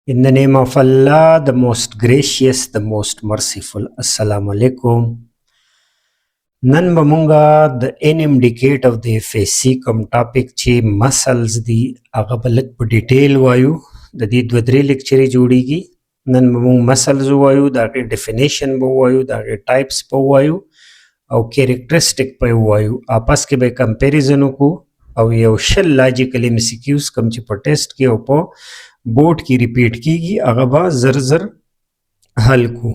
In the name of Allah, the most gracious, the most merciful. Assalamu alaikum. نن به مونږه د ان انډیکیټ او د FSC کوم ټاپک چې مسلز دي هغه به لږ په ډیټیل وایو. د دې دوه درې لیکچرې جوړیږي. نن به مونږ مسلز وایو، د هغې ډیفینیشن به ووایو، د هغې ټایپس به ووایو او کیریکټرسټک به یې ووایو. اپس کې به یې کمپیریزن وکړو او یو شل لاجیکل MCQs کوم چې په ټیسټ کې او په بورډ کې ریپیټ کیږي هغه به زر زر حل کو.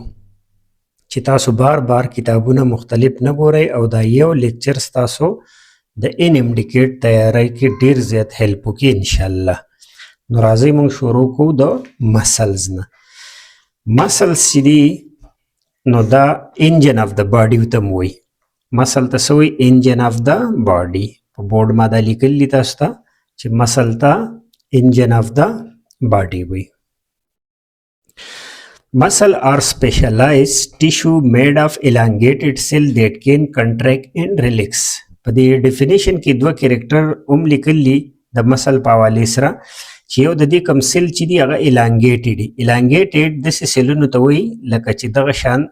چې تاسو بار بار کتابونه مختلف نه ګورئ او دا یو لیکچر ستاسو د ان انډیکیټ تیاری کې ډیر زیات هیلپ وکړي انشاءالله. نو راځئ موږ شروع کوو د مسلز نه. مسلز چې دي نو دا انجن اف د باډي ورته م وایي. مسل ته څه وایي؟ انجن اف د باډي. په بورډ ما دا لیکلي تاسو ته چې مسل ته انجن اف د باډي وایي. Muscle are specialized tissue made of elongated cell that can contract and relax. په دې ډیفینیشن کې دوه کریکټر هم لیکلي د مسل په حوالې سره چې یو د دې کوم سیل چې دي هغه elongated دي. elongated داسې سیلونو ته وایي لکه چې دغه شان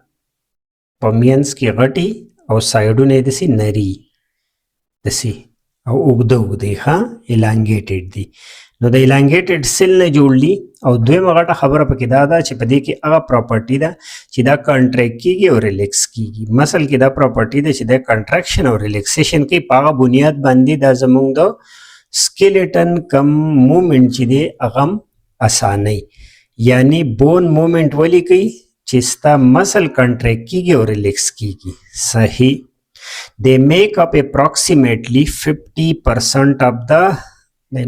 په مینځ کې غټي او سایډونه یې داسې نري داسې او اوږده اوږده ښه elongated دي. نو د elongated سیل نه جوړ دي او دویمه غټه خبره پکې دا ده چې په دې کې هغه پراپرټي ده چې دا کنټریکټ کیږي او ریلیکس کیږي. مسل کې دا پراپرټي ده چې دا کنټراکشن او ریلیکسیشن کوي. په هغه بنیاد باندې دا زموږ د سکیلیټن کم موومنټ چې دی هغه اساني یعنی بون موومنټ ولې کوي چې ستا مسل کنټریکټ کیږي او ریلیکس کیږي. صحیح. they make up approximately 50% of the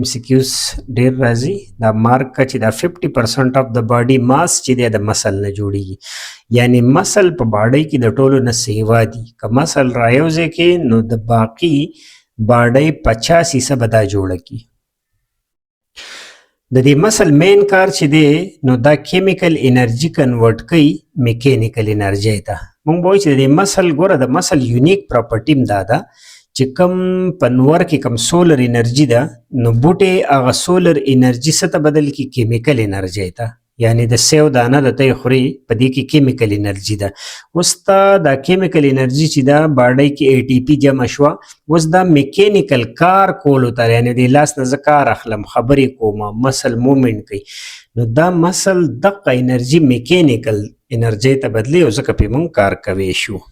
MCQs ډیر راځي دا مارک چې دا 50% of the body mass چې دی د مسل نه جوړیږي. یعنی مسل په باډۍ کې د ټولو نه سیوا دي. که مسل رایوځای کې نو د باقي باډۍ 50% به دا جوړه کی. د دې مسل مین کار چې دی نو دا کیمیکل انرژي کنورټ کوي میکینیکل انرژي ته. مونږ وایو چې د مسل ګوره د مسل یونیک پراپرټي م دا ده چې کم پنور کې کم سولر انرژي ده نو بوټي هغه سولر انرژي څه ته بدل کی؟ کیمیکل انرژي ته. یعنی د سیو دانه د ته خوري په دې کې کیمیکل انرژي ده. اوس ته دا کیمیکل انرژي چې دا باډۍ کې ATP جمع شوه اوس دا میکینیکل کار کولو ته یعنی د لاس نه زه کار اخلم خبرې کوم مسل موومنټ کوي نو دا مسل دغه انرژي میکینیکل انرژي ته بدلی او ځکه پې مونږ کار کوی شو.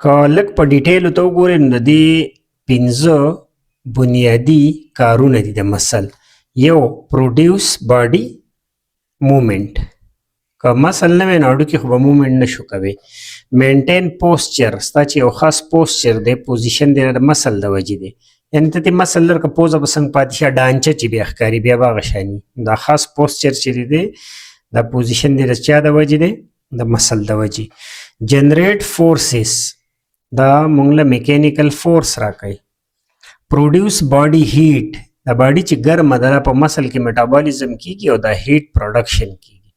که لږ په ډیټیلو ته وګورئ نو د دې 15 بنیادي کارونه دي د مسل. یو پروډیوس باډي موومنټ. که مسل نه وی نو هډوکي خو به موومنټ نشو کوی. مینټین پوسچر ستا چې یو خاص پوسچر دی پوزیشن دی د مسل د وجې دی. یعنې ته دې مسل لرکه پوزه به څنګه پاتې شه ډانچه چې بیا ښکاري بیا به هغه شاني. دا خاص پوسچر چې دی دا پوزیشن دی د چا د وجې دی؟ د مسل د وجې. جنریټ فورسز دا مونږ له میکینیکل فورس راکوي. پروډیوس باډي هیټ دا باډي چې ګرمه ده په مسل کې میټابالیزم کیږي او دا هیټ پروډکشن کیږي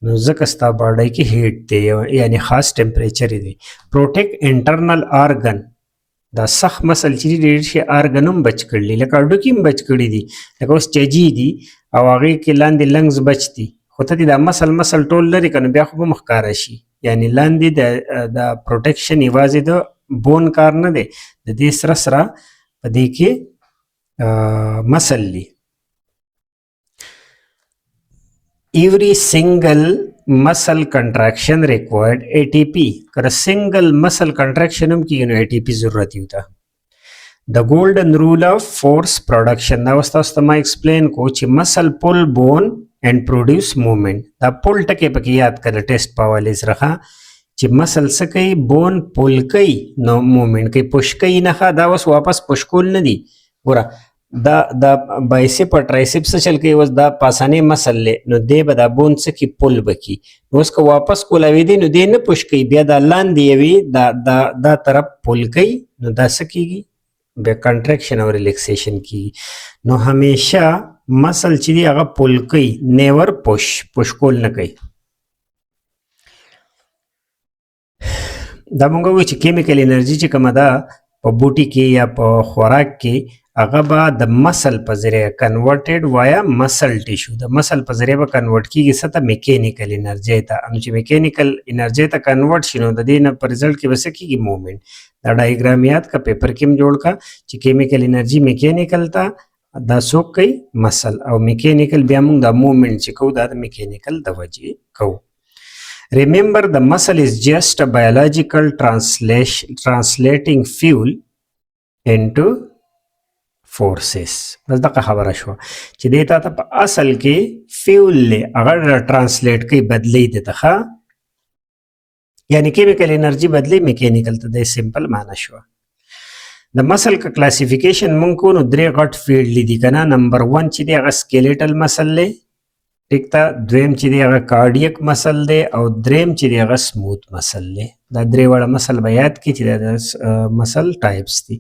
نو ځکه ستا باډۍ کې هیټ دی یعنی خاص ټمپریچر دی. پروټیکټ انټرنل آرګن دا سخت مسل چې ډېر شي آرګن هم بچ کړي لکه هډوکي هم بچ کړي دي لکه اوس چجي دي او هغې کې لاندې لنګز بچ دي خو ته دې دا مسل ټول لري که نو بیا خو به ښکاره شي. یعنی لاندې د پروټیکشن یوازې د بون کار نه دی د دې سره سره په دې کې مسل دی. every single muscle contraction required ATP. که سنگل مسل کنټراکشن هم کېږي نو ATP ضرورت یو ته. د ګولډن رول آف فورس پروډکشن دا اوس تاسو ته ما ایکسپلین کو چې مسل پل بون and produce movement. دا پول ټکی پکې یاد کړه ټیسټ په حوالې سره چې مسل څه کوي؟ بون پول کوي نو موومنټ کوي. پوش کوي نه دا اوس واپس پوش کول نه دي. ګوره دا بایسپ او ټرایسپ څه چل کوي اوس دا پاسانې مسل دی نو دی به دا بون څه کوي؟ پول به کوي. نو اوس که واپس کولاوي دی نو دی نه پوش کوي بیا دا لاندې یوي دا طرف پول کوي نو دا څه کېږي؟ بیا کنټراکشن او ریلیکسیشن کېږي. نو همیشه مسل چې دی هغه پول کوي نیور پوش کول نه کوي. دا مونږ وایو چې کیمیکل انرژي چې کومه ده په بوټي کې یا په خوراک کې هغه به د مسل په ذریعه کنورټډ وایا مسل ټیشو د مسل په ذریعه به کنورټ کیږي څه ته میکینیکل انرژي ته نو چې میکینیکل انرژي ته کنورټ شي نو د دې نه په رزلټ کې به څه کیږي موومنټ دا ډایګرام یاد کا پیپر کې جوړ کا چې کیمیکل انرژي میکینیکل ته دا څوک کوي مسل او میکینیکل بیا موږ د موومنټ چې کوو دا د میکینیکل د وجې کوو. Remember, the muscle is just a biological translating fuel into forces. بس دغه خبره شو چې دیتا ته په اصل کې فیول له اگر ترانسلیټ کوي بدلی دیتا ښه یعنی کیمیکل انرژي بدلی میکینیکل ته د سمپل معنی شو. د مسل کا کلاسیفیکیشن مونږ کو نو درې غټ فیلډ لیدي کنه. نمبر 1 چې دی هغه سکیلیټل مسل دی ټیک تا، دویم چې دی هغه کارډیک مسل دی او دریم چې دی هغه سموث مسل دی. دا درې وړه مسل به یاد کی چې د مسل ټایپس دي.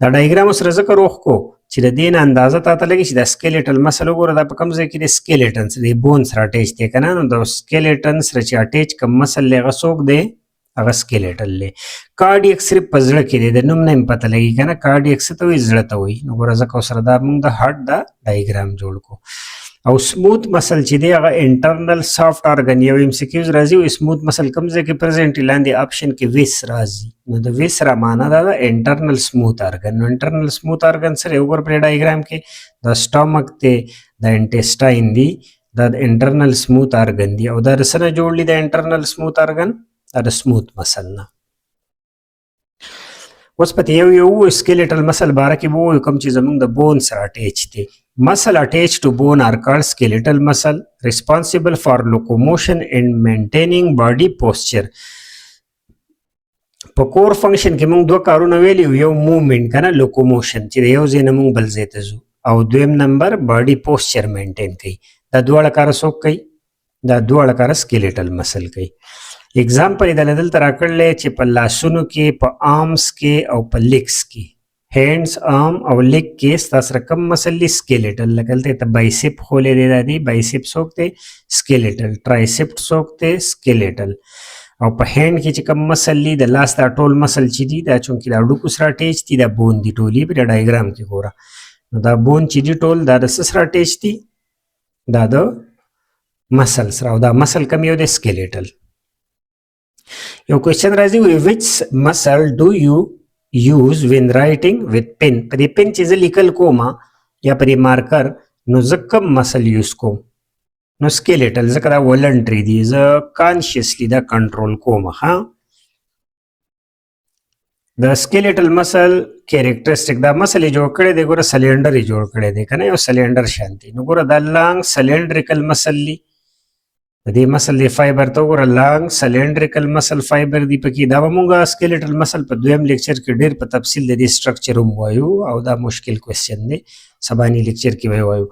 دا ډایګرام سره ذکر وکړو چې د دې نه اندازه تاسو لګی چې د سکیلیټل مسل وګوره دا په کوم ځای کې د سکیلیټن سره د بون سره اٹیچ دی کنه. نو د سکیلیټن سره چې اٹیچ کوم مسل لغه څوک دی هغه سکیلیټل دی. کارډیک صرف په زړه کې دی د نوم نه پته لګی کنه. کارډیک څه ته وایي زړه ته وایي. نو ګوره ځکه سره دا موږ د هارت دا ډایګرام جوړ کو. او سموث مسل چې دی هغه انټرنل سافټ ارګن یو ام سی کیوز راځي او سموث مسل کوم ځای کې پریزنټ لاندې اپشن کې ویس راځي. نو د ویس را معنا دا انټرنل سموث ارګن. نو انټرنل سموث ارګن سره وګور پر ډایګرام کې د سټامک ته د انټیسټاین دی د انټرنل سموث ارګن دی او دا سره جوړلی د انټرنل سموث ارګن د سموث مسل نه. اوس په یو سکیلیټل مسل باره کې وو کوم چې زموږ د بون سره اٹیچ دی. Muscle attached to bone are called skeletal muscle, responsible for locomotion and maintaining body posture. په کور فنکشن کې موږ دوه کارونه ویلي یو موومنټ کنه لوکوموشن چې یو ځای نه موږ بل ځای ته ځو او دویم نمبر باډي پوسچر مینټین کوي. دا دواړه کار څوک کوي؟ دا دواړه کار سکیلیټل مسل کوي. اگزامپل یې دلته راکړل چې په لاسونو کې په آرمز کې او په لیګز کې هینډز ارم او لیګ کې ستاسو رقم مسل سکیلیټل لګلته ته بایسپ خولې دی دادی بایسپ څوک دی سکیلیټل. ټرایسپ څوک دی سکیلیټل. او په هینډ کې چې کوم مسل دی د لاس دا ټول مسل چې دی دا چونکی دا ډوکو سره اٹیچ دی دا بون دی ټولی په ډایګرام کې ګوره. نو دا بون چې دی ټول دا د سره اٹیچ دی دا د مسل سره او دا مسل کوم یو دی سکیلیټل. یو کوېسچن راځي which muscle do you use when writing with pen. په دې پن چې زه لیکل کوم یا په دې مارکر نو زه کوم مسل یوز کوم؟ نو سکیلیټل ځکه دا ولنټري دی زه کانشیسلی دا کنټرول کوم. ها د سکیلیټل مسل کیریکټریسټیک دا مسل جوړ کړی دی ګوره سلینډر یې جوړ کړی دی کنه یو سلینډر شانتي. نو ګوره دا لانګ سلینډریکل مسل دی د دې مسل دی فایبر ته وګوره لانګ سلینډریکل مسل فایبر دی پکې. دا به مونږ سکیلیټل مسل په دویم لیکچر کې ډېر په تفصیل د دې سټرکچر هم وایو او دا مشکل کوېسچن دی سباني لیکچر کې وایو.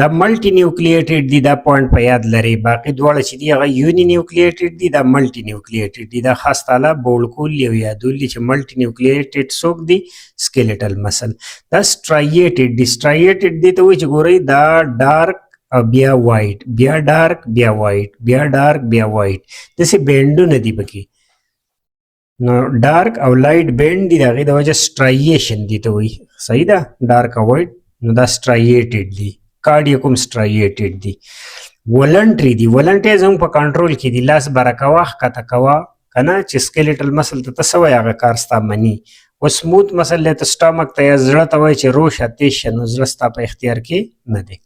دا ملټي نیوکلیټډ دی دا پوینټ په یاد لري. باقي دواړه چې دی هغه یونی نیوکلیټډ دی دا ملټي نیوکلیټډ دی. دا خاص تعالی بولکول یو یادول چې ملټي نیوکلیټډ څوک دی سکیلیټل مسل. دا سټرایټډ دی. سټرایټډ دی ته وایي چې ګورئ دا ډارک بیا وایټ بیا ډارک بیا وایټ بیا ډارک بیا وایټ داسې بینډونه دي پکې. نو ډارک او لایټ بینډ دي د هغې د وجه سټرایشن دي ته وایي. صحیح ده ډارک او وایټ نو دا سټرایټډ دي. کارډیک هم سټرایټډ دي. ولنټري دي. ولنټري زموږ په کنټرول کې دي. لاس بره کوه ښکته کوه که نه چې سکیلیټل مسل ته ته څه وایي هغه کار ستا مني. و سموث مسل دی ته سټامک ته یا زړه ته وایي چې روشه تېز شه نو زړه ستا په اختیار کې نه دی.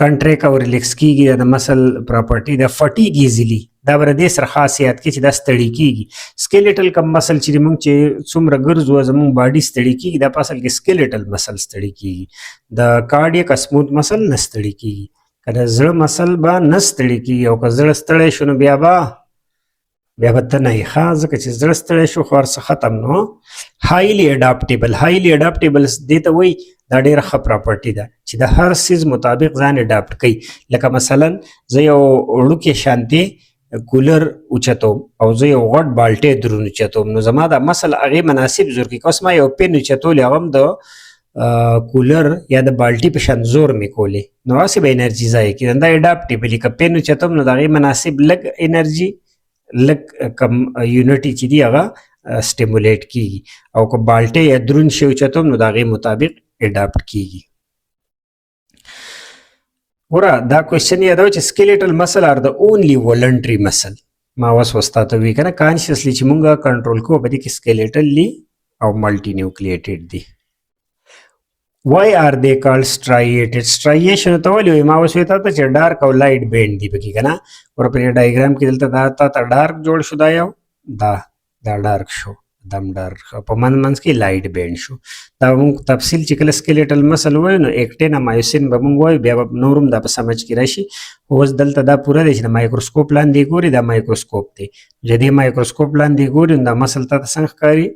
کنټریک او ریلیکس کیږي د مسل پراپرټي د فټیګ ایزیلی دا بر دې سره خاصیت کې چې دا ستړي کیږي. سکیلیټل کم مسل چې موږ چې څومره ګرځو زموږ باډي ستړي کیږي دا په اصل کې سکیلیټل مسل ستړي کیږي. د کارډیک سموث مسل نه ستړي کیږي. کله زړه مسل به نه ستړي کیږي او که زړه ستړی شو نو بیا به ته نه یې ښه ځکه چې زړه ستړی شو خو هر څه ختم. نو هایلی اډاپټیبل. هایلی اډاپټیبل دې ته وایي دا ډېره ښه پراپرټي ده چې د هر سیز مطابق ځان اډاپټ کوي. لکه مثلا زه یو وړوکې شانتې کولر اوچتوم او زه یو غټ بالټۍ درون اوچتوم نو زما دا مسل هغې مناسب زور کوي. که اوس ما یو پین اوچتولی هغه هم د کولر یا د بالټي په شان زور مې کولی نو هسې به انرژي ضایع کېږي. دا اډاپټیبلي که پین اوچتوم نو د هغې مناسب لږ انرژي لږ کم یونټي چې دي هغه स्टिमुलेट کیږي او که بالټه یا درون شی اوچتوم نو د هغې مطابق اډاپټ کیږي. ګوره دا کوېسچن یادوه چې سکیلیټل مسل آر د اونلی ولنټري مسل. ما اوس وستا ته وی که نه کانشیسلی چې مونږ کنټرول کوو په دې کې سکیلیټل او ملټي نیوکلیټډ دي. Why are they called striated? Striation ته ولې وایي؟ ما اوس وی تا ته چې ډارک او لایټ بینډ دي پکې که نه. ور په دې ډایګرام کې دلته دا تا ته ډارک جوړ شو، دا یو دا ډارک شو، دم ډارک شو، په منځ کې لایټ بینډ شو. دا موږ تفصیل چې کله سکیلیټل مسل وایو نو اکټین مایوسین به موږ وایو، بیا به نورم دا په سمجھ کې راشي. اوس دلته دا پوره دی چې د مایکروسکوپ لاندې ګوري، دا مایکروسکوپ دی. چې دې مایکروسکوپ لاندې ګوري نو دا مسل ته څنګه ښکاري؟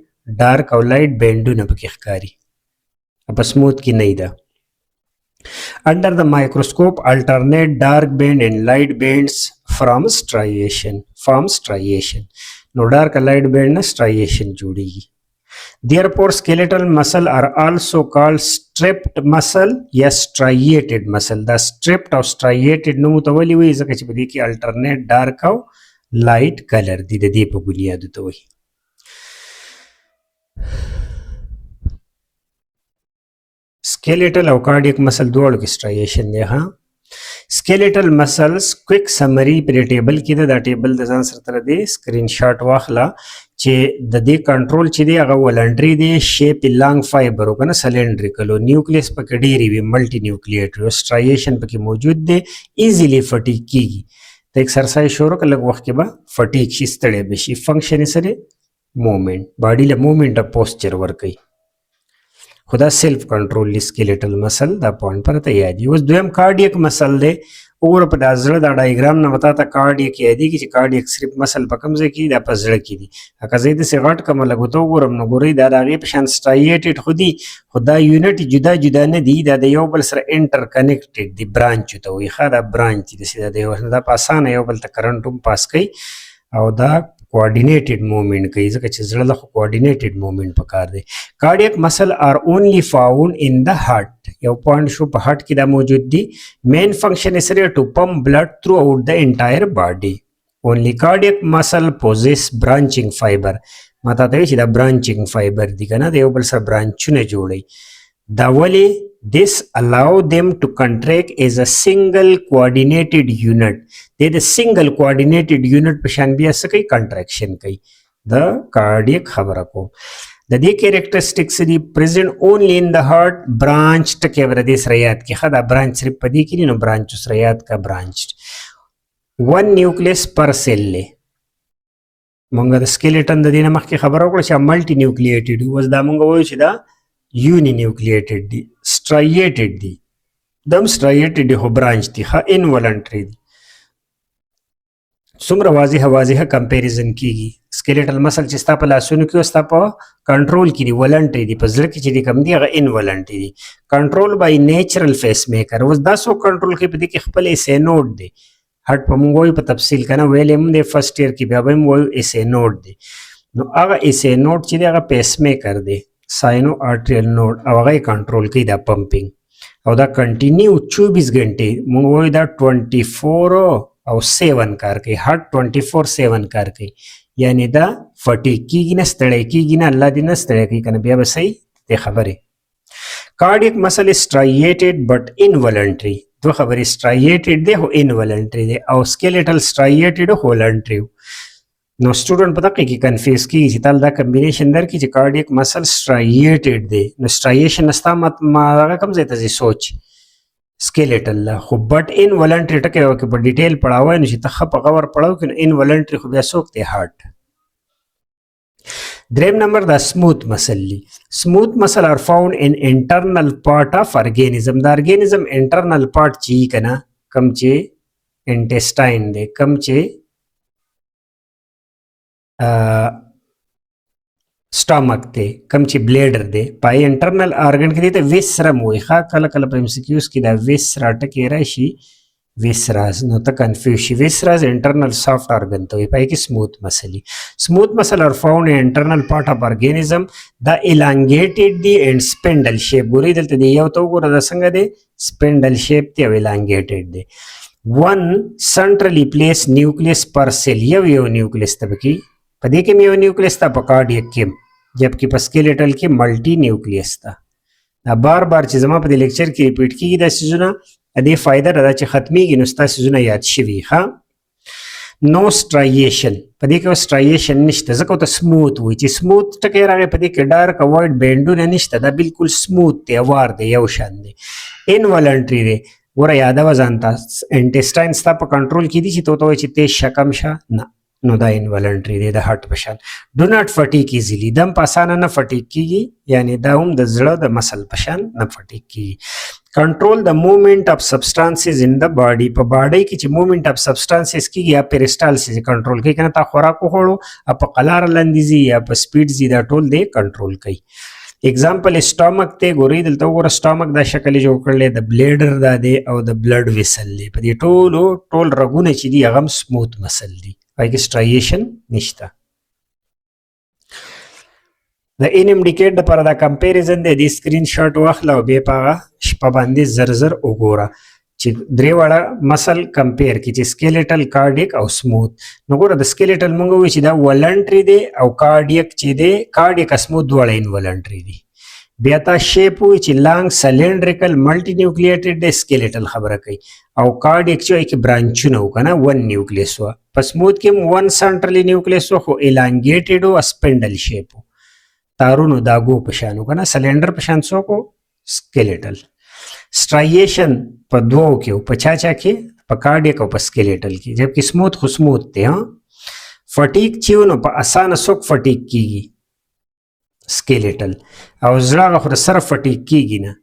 ډارک او لایټ بینډونه پکې ښکاري، په سموث کې نه ده. Under the microscope, alternate dark band and light bands form striation. No dark and light band na striation جوړیږي. Therefore, skeletal muscle are also called striped muscle یا striated muscle. دا striped او striated نوم ته ولې وایي؟ ځکه چې په دې کې alternate dark او light color دي، د دې په بنیاد ته وایي. skeletal او cardiac muscle دواړو کې striation دی. ها skeletal muscles quick summary پر ټیبل کې ده. دا ټیبل د ځان سره تر دې سکرین شاټ واخله چې د دې کنټرول چې دی هغه ولنټري دی، شیپ لانګ فایبر او کنه سلندریکل، نیوکلیس پکې ډېری وي، ملټي نیوکلیټډ، سترایشن پکې موجود دی، ایزیلی فټیک کیږي. ته ایکسرسایز شروع کړه لږ وخت کې به فټیک شي، ستړی به شي. فنکشن یې سره موومنټ، باډي له موومنټ او پوسچر ورکوي. خدا سیلف کنټرول سکیلیټل مسل دا پوینټ پر ته یادي. اوس دویم کارډیک مسل دی. وګوره په دا زړه دا ډایګرام نه وتا ته کارډیک یادېږي چې کارډیک صرف مسل په کوم ځای کې دا په زړه کې دي. که زه داسې غټ کړم لږ ورته وګورم نو ګورئ دا د هغې په شان سټرایټډ خو دي، خو دا یونټ جدا جدا نه دي، دا د یو بل سره انټر کنیکټډ دي. برانچ ته وایي. ښه دا برانچ دي، داسې دا په اسانه یو بل ته کرنټ هم پاس کوي او دا coordinated movement کوي، ځکه چې زړه له خو coordinated movement پکار دی. cardiac muscle are only found in the heart. یو پوینټ شو په هارت کې دا موجود دي. main function is to pump blood throughout the entire body. only cardiac muscle possess branching fiber. ما ته چې دا branching fiber دي کنه، د یو بل سره برانچونه جوړي. دا ولی this allow them to contract as a single coordinated unit. د single coordinated unit په شان بیا څه کوي؟ contraction کوي. د cardiac خبره کوم. د دې characteristics دي present only in the heart. branch ټکی ور دې سره یاد کې. ښه دا branch صرف په دې کې نو branch سره یاد کا branched. one nucleus per cell له مونږ د skeleton د دې نه مخکې خبره وکړه چې multi nucleated. اوس دا مونږ وایو چې دا یونی نیوکلیټډ دي، سترایټډ دي. دم سترایټډ دي خو برانچ دي. ښه انولنټري دي. څومره واضحه کمپیریزن کیږي. سکیلیټل مسل چې ستا په لاسونو کې او ستا په کنټرول کې دي ولنټري دي، په زړه کې چې دي کم دي هغه انولنټري دي. کنټرول بای نیچرل فیس میکر. اوس دا څوک کنټرول کوي؟ په دې کې خپل ایسې نوډ دی. هټ په مونږ وایو په تفصیل کنه ویلې هم دی فرست ایئر کې، بیا به هم وایو ایسې نوډ دی. نو هغه ایسې نوډ چې دی هغه پیس میکر دی، ساینو آرټریل نوډ، او هغه کنټرول کوي دا پمپینګ. او دا کنټینیو 24 غنټې مونږ وایو دا 24 او 7 کار کوي. هارت 24/7 کار کوي، یعنی دا فټیک کیږي نه، ستړی کیږي نه، الله دې نه ستړی کوي کنه. بیا به صحیح دې خبرې. cardiac muscle is striated but involuntary. دو خبرې، striated دی خو involuntary دی، او skeletal striated خو voluntary. نو سټوډنټ په دقیقه کې کنفیوز کیږي چې تل دا کمبینیشن درکړي چې کارډیک مسل سترایټډ دی. نو سترایشن نستا ما هغه کوم ځای ته ځي سوچ سکیلیټل لا خو بټ ان ولنټری ټکه یو کې په ډیټیل پړاوای نو چې ته په غور پړاو کې ان ولنټری خو بیا څوک دی هارت. دریم نمبر دا سموث مسل لی. سموث مسل آر فاوند ان انټرنل پارت اف ارګانیزم. دا ارګانیزم انټرنل پارت چی کنه کم چې انټیسټاین دی، کم چې سټامک دی، کم چې بلیډر دی. پای انټرنل ارګن کې دی ته ویسرم وایي. ښه کله کله په MCQs کې دا ویسرا ټکی راشي، ویسراز، نو ته کنفیوز شي. ویسراز انټرنل سافټ ارګن ته وایي. پای کې سموث مسل دي. سموث مسل ار فاوند ان انټرنل پارت اف ارګانیزم. دا elongated دی اینڈ سپینډل شیپ. ګورئ دلته دی یو ته وګوره دا څنګه دی، سپینډل شیپ دی او elongated دی. one centrally placed nucleus per cell. یو نیوکلیس ته پکې په دې کې یو نیوکلیس ته په کارډیک کې جبکې په سکیلیټل کې ملټي نیوکلیس ته دا بار بار چې زما په دې لیکچر کې ریپیټ کیږي دا سيزونه دې فائدہ دا چې ختميږي نو ستاسو سيزونه یاد شوي ها نو سټرایشن په دې کې سټرایشن نشته ځکه ته سموث وي چې سموث ټکی راغی په دې کې ډارک وایډ بینډونه نشته دا بالکل سموث دی وار دی یو شان دی انولنټری دی ګوره یادوه ځان ته انټسټاین ستا په کنټرول کې دي چې ته وایې چې تیز شکم شه نه نو دا انولنټری دی د هارت په شان ډو ناټ فټیک ایزیلی دم په اسانه نه فټیک کیږي یعنی دا هم د زړه د مسل په شان نه فټیک کیږي کنټرول د موومېنټ اف سبسټانسز ان د باډي په باډي کې چې موومېنټ اف سبسټانسز کیږي یا پیرسټالسز کنټرول کوي کنه تا خوراک وخوړو په قلار لاندې یا په سپیډ زی دا ټول دی کنټرول کوي example stomach ته ګورې دلته وګوره سټمک دا شکل جوړ کړل د بلیډر دا دی او د بلډ ویسل دی په دې ټول رګونه چې دی هغه سموث مسل دی پای کې سټرایشن نشته د ان انډیکیټ لپاره دا کمپیریزن دی سکرین شاټ واخله او به پاغه شپه باندې زر وګوره چې درې واړه مسل کمپیر کی چې سکیلیټل کارډیک او سموث نو ګوره د سکیلیټل مونږ وی چې دا ولنټری دی او کارډیک چې دی کارډیک سموث دواړه انولنټری دی بیا تا شیپ وی چې لانګ سلندریکل ملټي نیوکلیټډ دی سکیلیټل خبره کوي او کارډیک چې کې برانچونه وکنه ون نیوکلیس و په سموث کې ون سنټرلی نیوکلیس خو الانګیټډ او سپنډل شیپ تارونو داګو پشانو کنه سلندر پشان سو کو سکیلیټل स्ट्राइएशन په دوو کې په چا کې په کارډیک او په سکیلیټل کې جبکې سموث خو سموث دی ها فټیک چې نو په اسانه سوک فټیک کیږي سکیلیټل او زړه خو سره فټیک کیږي نه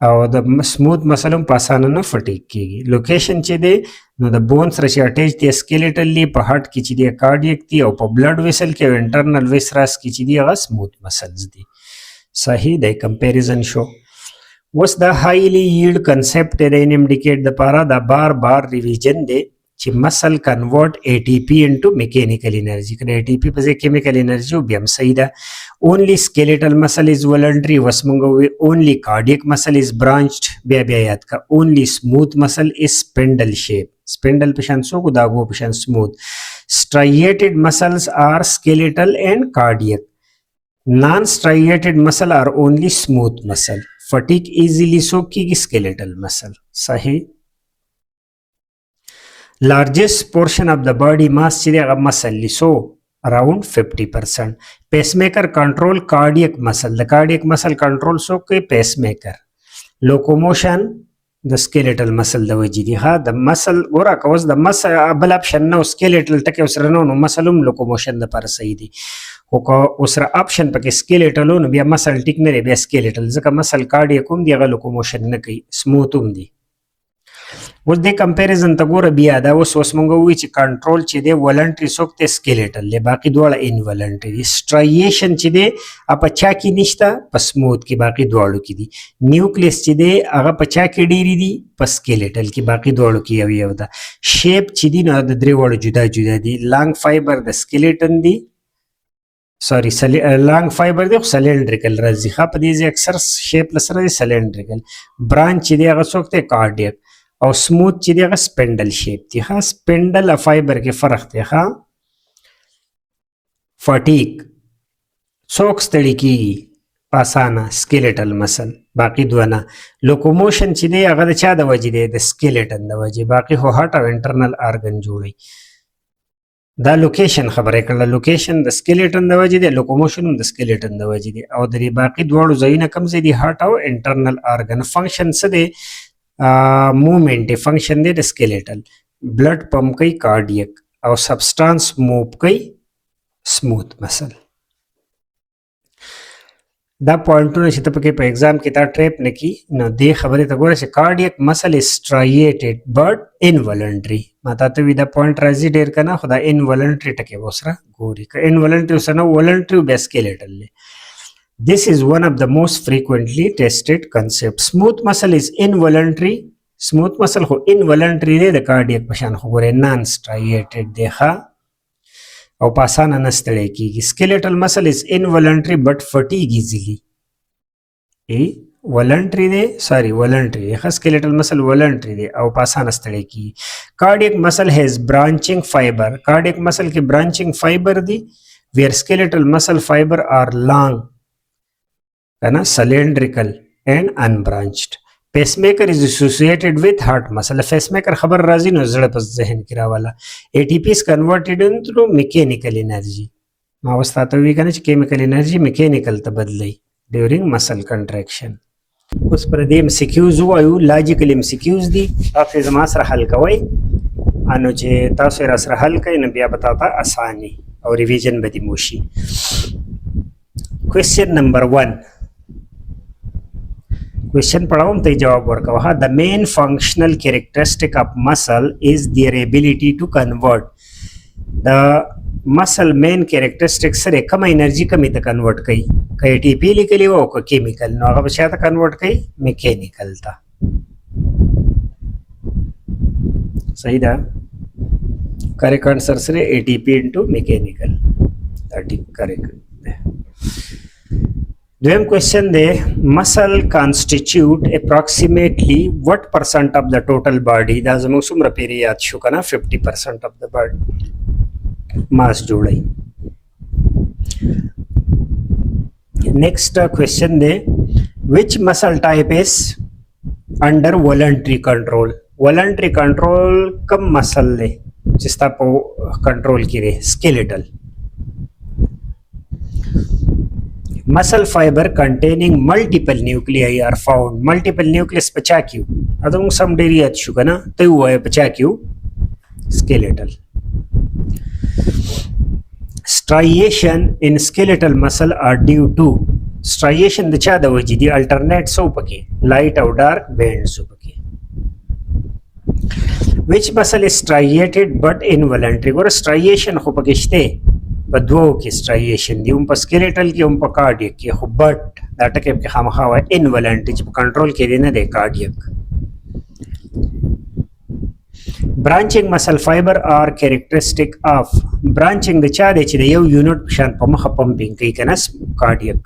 او د سموث مثلا په اسانه نه فټیک کیږي لوکیشن چې دی نو د بون سره چې اٹیچ دی سکیلیټلی په هارت کې چې دی کارډیک دی او په بلډ ویسل کې انټرنل ویسراس کې چې دی هغه سموث مسلز دی صحیح دی کمپیریزن شو وس دا هایلی ییلډ کنسپټ د ان انډیکیټ د پاره دا بار ریویژن دی چې مسل کنورټ ATP انټو میکانیکل انرژي کله ATP په ځای کیمیکل انرژي او بیا صحیح ده اونلی سکیلیټل مسل از ولنټری وس مونږ وی اونلی کارډیک مسل از برانچډ بیا یاد کا اونلی سموث مسل از سپنډل شیپ سپنډل په شان سو کو داغو په شان سموث striated muscles are skeletal and cardiac non-striated muscle are only smooth muscle fatigue easily so की skeletal muscle सही largest portion of the body mass cheese muscle so around 50% pacemaker control cardiac muscle the cardiac muscle control so के pacemaker locomotion the skeletal muscle the وجدي ها the muscle ورا كوز the muscle بل option no skeletal تك وسرنا no muscle locomotion the پر صحیح دی او اوسره اپشن پکې سکیلیټل نو بیا مسل ټیک نه بیا سکیلیټل ځکه مسل کارډیک هم دی هغه لوکوموشن نه کوي سموث هم دی اوس د کمپیریزن ته ګوره بیا دا اوس مونږ وی چې کنټرول چې دی ولنټری سوک ته سکیلیټل له باقي دواړه انولنټری سټرایشن چې دی اپ چا کې نشته په سموث کې باقي دواړو کې دی نیوکلیس چې دی هغه په چا کې ډیری دی په سکیلیټل کې باقي دواړو کې یو ده شیپ چې دی نو د درې وړو جدا دي لانګ فایبر د سکیلیټن دی سوري لانګ فایبر دی خو سلندریکل راځي ښه په دې ځای اکثر شیپ لسره دی سلندریکل برانچ چې دی هغه څوک دی کارډیک او سموث چې دی هغه سپنډل شیپ دی ښه سپنډل او فایبر کې فرق دی ښه فټیک څوک ستړي کیږي په اسانه سکیلیټل مسل باقي دوه نه لوکوموشن چې دی هغه د چا د وجې دی د سکیلیټن د وجې باقي خو هارت او انټرنل ارګن جوړي دا لوکیشن خبره کړه لوکیشن د سکیلیټن د وجې دی لوکوموشن د سکیلیټن د وجې دی او د باقي دواړو ځایونه کوم ځای دي هارت او انټرنل ارګن فنکشن څه دی موومېنټ فنکشن دی د سکیلیټل بلډ پمپ کوي کارډیک او سبسټانس موو کوي سموث مسل دا پوینټونه چې ته پکې په ایگزام کې تا ټریپ نه کی نو دې خبره ته ګوره چې کارډیک مسل از striated but involuntary ما ته وی دا پوینټ راځي ډیر کنه خدا involuntary ټکي وسره ګوري ک involuntary وسنه voluntary بسکیلیټل this is one of the most frequently tested concepts smooth muscle is involuntary smooth muscle خو involuntary دی د کارډیک په شان خو ګوره non striated دی ښه او پاسانه نستړی کیږي skeletal muscle is involuntary but fatigue easily voluntary دی voluntary skeletal muscle voluntary دی او پاسانه نستړی کیږي cardiac muscle has branching fiber cardiac muscle کې branching fiber دی where skeletal muscle fiber are long, cylindrical and unbranched. Pacemaker is associated with heart muscle. Pacemaker खबर राजी न जड़ बस जहन किरा वाला. ATP is converted into mechanical energy. मावस्था तो भी कहने chemical energy mechanical तबदलाई during muscle contraction. उस पर दे MCQs हुआ यू logical MCQs दी ताकि जमासर हल कवई अनुचे तासर असर हल कई नबिया बताता आसानी और रिवीजन बदी मोशी. Question number 1. Question पढ़ाऊं तो जवाब वर्क वहाँ. The main functional characteristic of muscle is their ability to convert. The muscle main characteristic सरे कम एनर्जी कमी तक convert कई ATP लिखली वो को chemical नो अगर बच्चा तक convert कई mechanical था. सही था. Correct answer सरे ATP into mechanical. That is correct. Then question de muscle constitute approximately what percent of the total body? Da zamung sumra peri yaad shu kana 50% of the body mass jodai. Next question de which muscle type is under voluntary control? Voluntary control kam muscle le jista po control kire? Skeletal. Muscle fiber containing multiple nuclei are found. Multiple nucleus pachakyu. Adung some dairy at shugana. They were pachakyu. Skeletal. Striation in skeletal muscle are due to striation the chada waji the alternate sopake light or dark bands sopake. Which muscle is striated but involuntary? Or striation hopakishte. بدوو کې striation دی په skeletal کې په cardiac کې خو but دا ټکه کې خامخا involuntary چې په control کې دی نه دی cardiac. Branching muscle fiber are characteristic of branching د چا دی چې د یو یونټ شان په مخه pumping کوي کنه cardiac.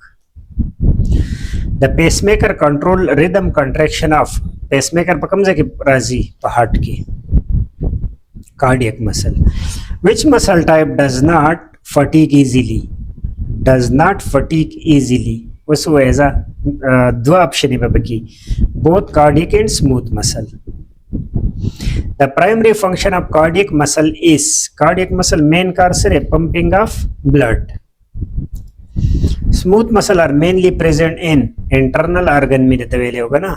The pacemaker control rhythm contraction of pacemaker په کوم ځای کې راځي په heart کې cardiac muscle. Which muscle type does not fatigue easily? Does not fatigue easily. उस वजह दो ऑप्शन है बाकी both cardiac and smooth muscle. The primary function of cardiac muscle is cardiac muscle main carcer है pumping of blood. Smooth muscle are mainly present in internal organ में देते वेले होगा ना.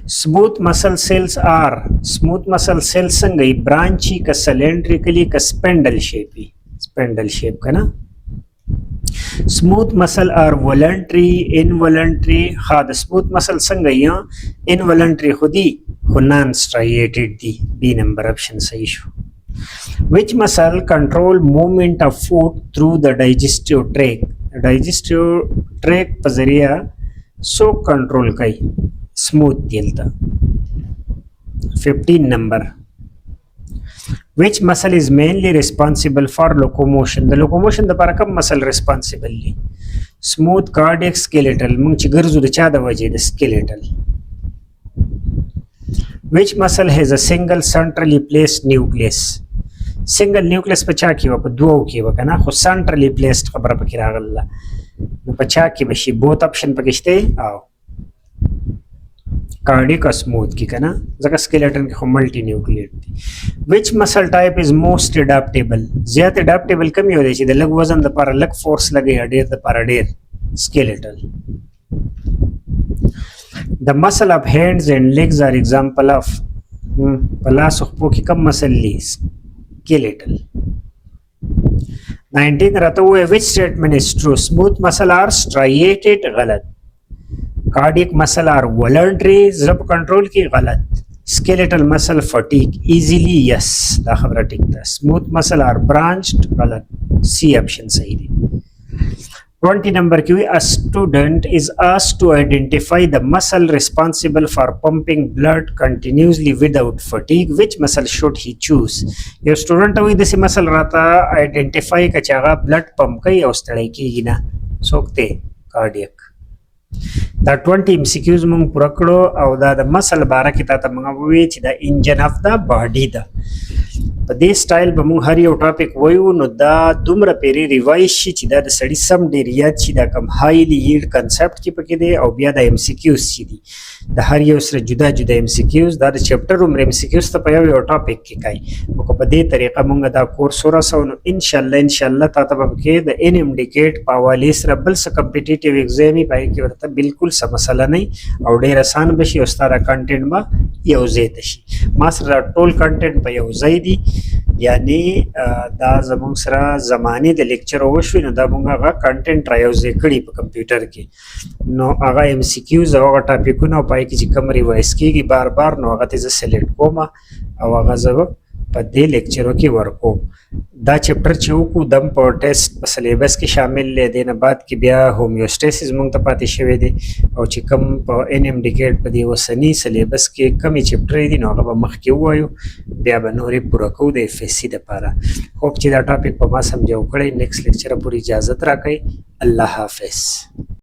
Smooth muscle cells संगई branchy का cylindrically का spindle shape का ना. Smooth muscle are voluntary, involuntary. हाँ the smooth muscle संगई involuntary खुदी non striated दी. B number option सही show. Which muscle control movement of food through the digestive tract? Digestive tract पजरिया so control कई smooth दिलता. 15 number. Which muscle is mainly responsible for locomotion? The locomotion the para kam muscle responsible? Smooth, cardiac, skeletal. Mung chi garzu de cha da waje the skeletal. Which muscle has a single centrally placed nucleus? Single nucleus pacha ki wa duo ki wa kana kho centrally placed khabara pakira galla. Pacha ki bashi both option pakishte aao. Cardiac or smooth की करना जगह skeleton की multi nucleate थी. Which muscle type is most adaptable? ज़्यादा adaptable कमी हो रही है. लग वजन द पारा लग force लगे अडेर द पारा अडेर skeletal. The muscle of hands and legs are example of पलास उखपो की कम muscle ली skeletal. 19 रहता हुआ which statement is true? Smooth muscle are striated गलत. Cardiac muscle are voluntary, zrab control की गलत. Skeletal muscle fatigue easily, yes. दा खबरा ठीक था. Smooth muscle are branched, गलत. C option सही थी. 20 number की a student is asked to identify the muscle responsible for pumping blood continuously without fatigue. Which muscle should he choose? ये student हुई दसी muscle रहता identify का चागा blood pump कई अवस्था की गिना सोचते cardiac. دا 20 MCQs مونږ پوره کړو او دا د مسل باره کې تاسو مونږ وی چې د انجن اف د باډي ده په دې سټایل به موږ هر یو ټاپک وایو نو دا دومره پیری ریوایز شي چې دا د سړي سم ډیر یاد شي دا کم هایلی ییلډ کنسپټ کې پکې دی او بیا د ایم سی کیوز چې دي د هر یو سره جدا جدا ایم سی کیوز دا د چپټر عمر ایم سی کیوز ته په یو ټاپک کې کوي او په دې طریقه موږ دا کورس ورسو نو ان شاء الله تاسو به کې د ان ایم ډیکیټ په حواله سره بل څه کمپټیټیو ایگزام پای کې ورته بالکل څه مسله نه او ډیر آسان بشي او ستاره کنټینټ به یو ځای ته شي ما سره ټول کنټینټ په یو ځای دی یعنی دا زموږ سره زمانه د لیکچر وشو نو دا موږ هغه کنټینټ را یو ځای کړی په کمپیوټر کې نو هغه ایم سی کیوز او هغه ټاپکونه پای کې چې کوم ریوایز کیږي بار بار نو هغه ته سلیکټ کوم او هغه زه په دې لیکچرو کې ورکوم دا چپټر چې وکړو دم په ټیسټ په سلیبس کې شامل دی نه بعد کې بیا هومیوسټیسس موږ ته پاتې شوی دی او چې کوم په ان ایم ډیکیټ په دې وسنی سلیبس کې کمی چپټر دي نو هغه به مخکې وایو بیا به نورې پوره کوو د اف اس سی دپاره هوپ چې دا ټاپک په ما سمجھو کړی نیکسټ لیکچر پورې اجازت راکړئ الله حافظ